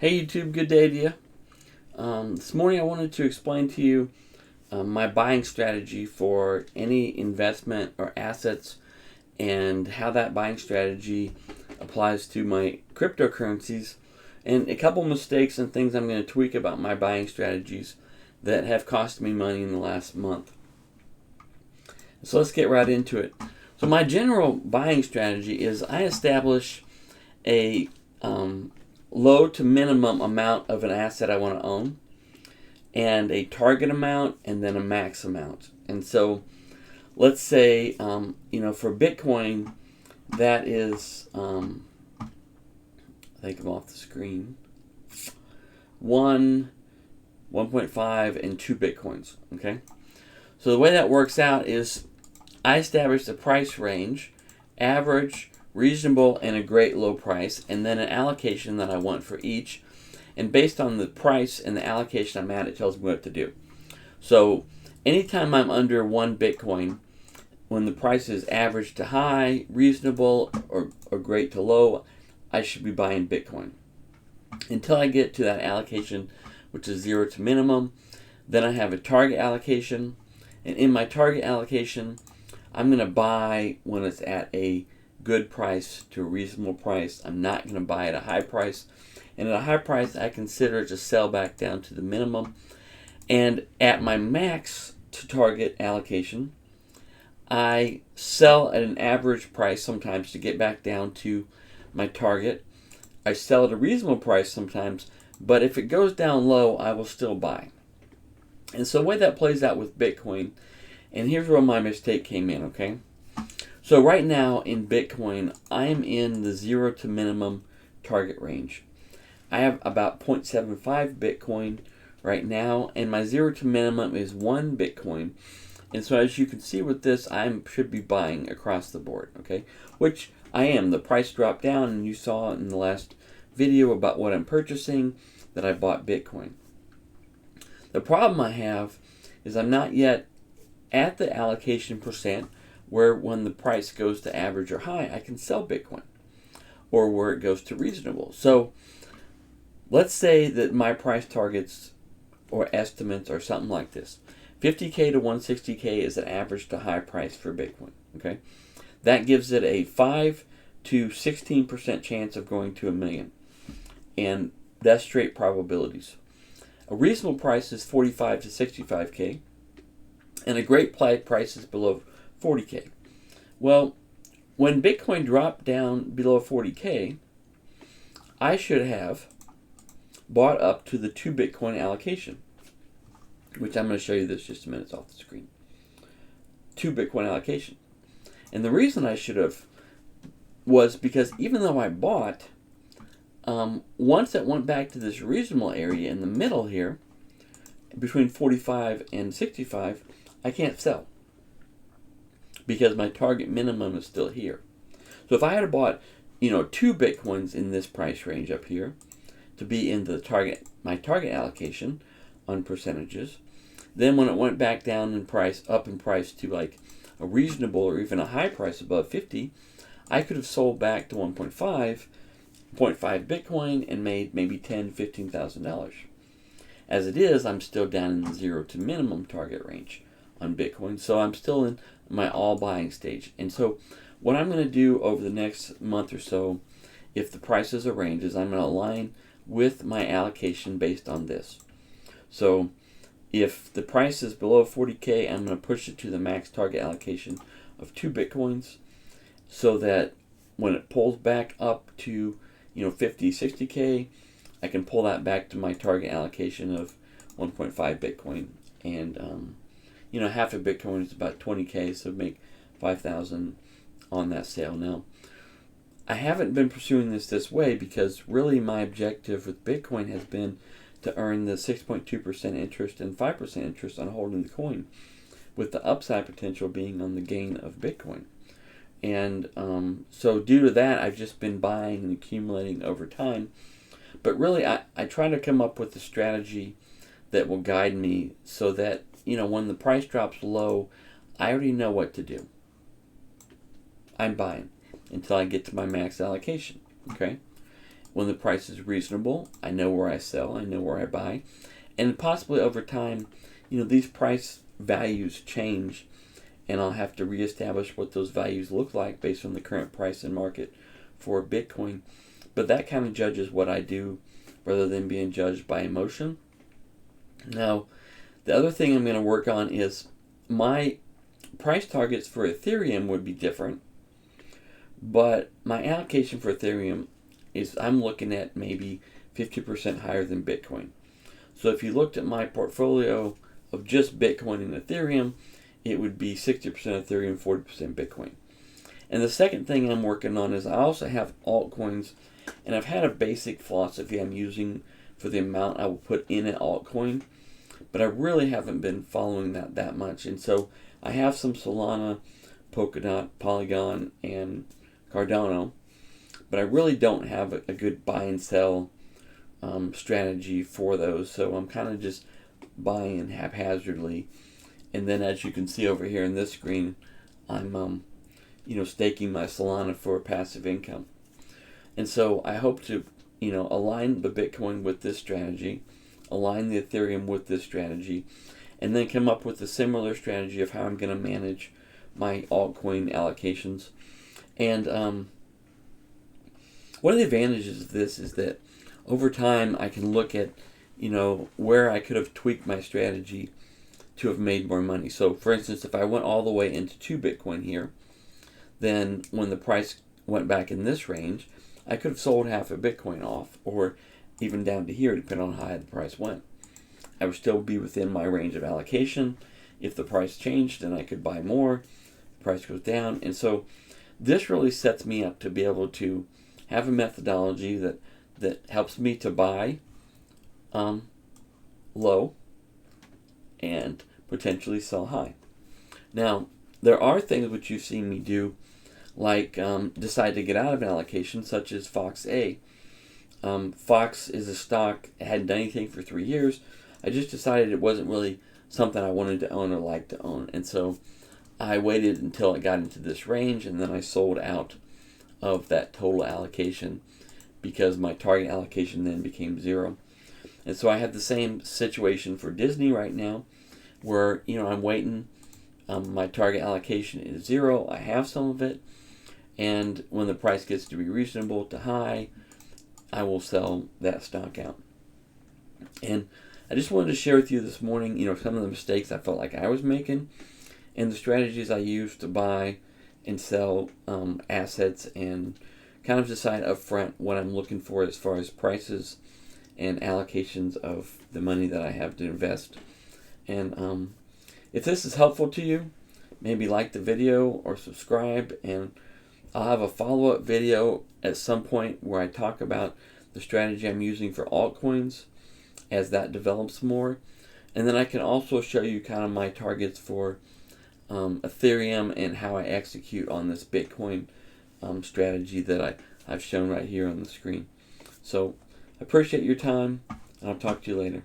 Hey YouTube, good day to you. This morning I wanted to explain to you my buying strategy for any investment or assets and how that buying strategy applies to my cryptocurrencies and a couple mistakes and things I'm going to tweak about my buying strategies that have cost me money in the last month. So let's get right into it. So my general buying strategy is I establish a low to minimum amount of an asset I want to own, and a target amount, and then a max amount. And so, let's say, for Bitcoin, that is, I think I'm off the screen, 1.5, and 2 Bitcoins, okay? So the way that works out is I establish the price range, average, reasonable, and a great low price, and then an allocation that I want for each. And based on the price and the allocation I'm at, it tells me what to do. So anytime I'm under 1 Bitcoin, when the price is average to high, reasonable, or great to low, I should be buying Bitcoin. Until I get to that allocation, which is 0 to minimum, then I have a target allocation. And in my target allocation, I'm going to buy when it's at a good price to a reasonable price. I'm not going to buy at a high price. And at a high price, I consider it to sell back down to the minimum. And at my max to target allocation, I sell at an average price sometimes to get back down to my target. I sell at a reasonable price sometimes, but if it goes down low, I will still buy. And so the way that plays out with Bitcoin, and here's where my mistake came in, okay? So right now in Bitcoin, I am in the 0 to minimum target range. I have about 0.75 Bitcoin right now, and my 0 to minimum is 1 Bitcoin. And so as you can see with this, I should be buying across the board, okay? Which I am. The price dropped down, and you saw in the last video about what I'm purchasing, that I bought Bitcoin. The problem I have is I'm not yet at the allocation percent where when the price goes to average or high, I can sell Bitcoin, or where it goes to reasonable. So let's say that my price targets or estimates are something like this. 50K to 160K is an average to high price for Bitcoin, okay? That gives it a 5 to 16% chance of going to $1 million. And that's straight probabilities. A reasonable price is 45 to 65K. And a great price is below 40K. Well, when Bitcoin dropped down below 40K, I should have bought up to the 2 Bitcoin allocation, which I'm going to show you this just a minute. It's off the screen. 2 Bitcoin allocation. And the reason I should have was because even though I bought, once it went back to this reasonable area in the middle here, between 45 and 65, I can't sell because my target minimum is still here. So if I had bought, 2 Bitcoins in this price range up here to be in my target allocation on percentages, then when it went back down in price, up in price to like a reasonable or even a high price above 50, I could have sold back to 0.5 Bitcoin and made maybe $10,000-$15,000. As it is, I'm still down in the 0 to minimum target range on Bitcoin, so I'm still in my all buying stage. And so what I'm going to do over the next month or so, if the prices are range, is I'm going to align with my allocation based on this. So if the price is below 40K, I'm going to push it to the max target allocation of 2 Bitcoins, so that when it pulls back up to 50, 60K, I can pull that back to my target allocation of 1.5 Bitcoin. And half a Bitcoin is about 20K, so make 5,000 on that sale. Now, I haven't been pursuing this way because really my objective with Bitcoin has been to earn the 6.2% interest and 5% interest on holding the coin, with the upside potential being on the gain of Bitcoin. And so due to that, I've just been buying and accumulating over time. But really, I try to come up with a strategy that will guide me so that, when the price drops low, I already know what to do. I'm buying until I get to my max allocation, okay? when the price is reasonable, I know where I sell, I know where I buy. And possibly over time, these price values change, and I'll have to reestablish what those values look like based on the current price and market for Bitcoin. But that kind of judges what I do rather than being judged by emotion. Now, the other thing I'm going to work on is my price targets for Ethereum would be different, but my allocation for Ethereum is I'm looking at maybe 50% higher than Bitcoin. So if you looked at my portfolio of just Bitcoin and Ethereum, it would be 60% Ethereum, 40% Bitcoin. And the second thing I'm working on is I also have altcoins, and I've had a basic philosophy I'm using for the amount I will put in an altcoin, but I really haven't been following that much. And so I have some Solana, Polkadot, Polygon, and Cardano, but I really don't have a good buy and sell strategy for those. So I'm kind of just buying haphazardly. And then as you can see over here in this screen, I'm staking my Solana for passive income. And so I hope to align the Bitcoin with this strategy, align the Ethereum with this strategy, and then come up with a similar strategy of how I'm going to manage my altcoin allocations. And one of the advantages of this is that over time I can look at where I could have tweaked my strategy to have made more money. So for instance, if I went all the way into 2 Bitcoin here, then when the price went back in this range, I could have sold half a Bitcoin off, or even down to here, depending on how high the price went. I would still be within my range of allocation. If the price changed, then I could buy more. The price goes down. And so this really sets me up to be able to have a methodology that helps me to buy low and potentially sell high. Now, there are things which you've seen me do, like decide to get out of an allocation, such as Fox A. Fox is a stock, it hadn't done anything for 3 years. I just decided it wasn't really something I wanted to own or like to own. And so I waited until it got into this range, and then I sold out of that total allocation because my target allocation then became 0. And so I have the same situation for Disney right now, where I'm waiting. My target allocation is 0. I have some of it, and when the price gets to be reasonable to high, I will sell that stock out. And I just wanted to share with you this morning, some of the mistakes I felt like I was making, and the strategies I use to buy and sell assets, and kind of decide upfront what I'm looking for as far as prices and allocations of the money that I have to invest. And if this is helpful to you, maybe like the video or subscribe, and I'll have a follow-up video at some point where I talk about the strategy I'm using for altcoins as that develops more. And then I can also show you kind of my targets for Ethereum and how I execute on this Bitcoin strategy that I've shown right here on the screen. So I appreciate your time, and I'll talk to you later.